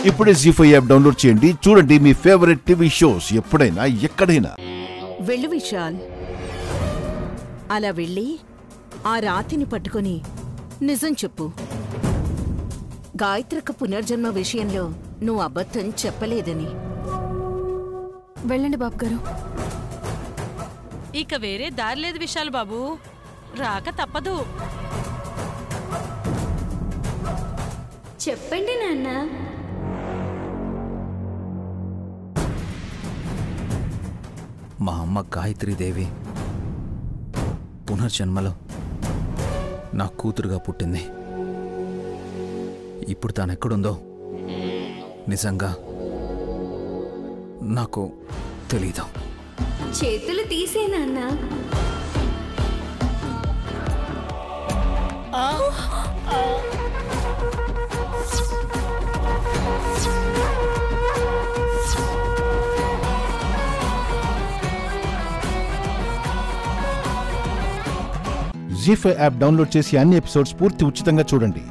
ఇప్పుడే జీ5 app download చేయండి. చూడండి మీ ఫేవరెట్ టీవీ షోస్ ఎప్పుడైనా ఎక్కడైనా. వెళ్ళు విశాల్, అలా వెళ్ళి ఆ రాతిని పట్టుకొని నిజం చెప్పు. గాయత్రక పునర్జన్మ విషయంలో నువ్వు అబద్ధం చెప్పలేదని. వెళ్ళండి బాబు గారు. ఇక వేరే దారి లేదు విశాల్ బాబు, రాక తప్పదు. చెప్పండి నాన్న. మా అమ్మ గాయత్రీదేవి పునర్జన్మలో నా కూతురుగా పుట్టింది. ఇప్పుడు తానెక్కడుందో నిజంగా నాకు తెలీదు. చేతులు తీసే నాన్న. జీ5 యాప్ డౌన్లోడ్ చేసి అన్ని ఎపిసోడ్స్ పూర్తి ఉచితంగా చూడండి.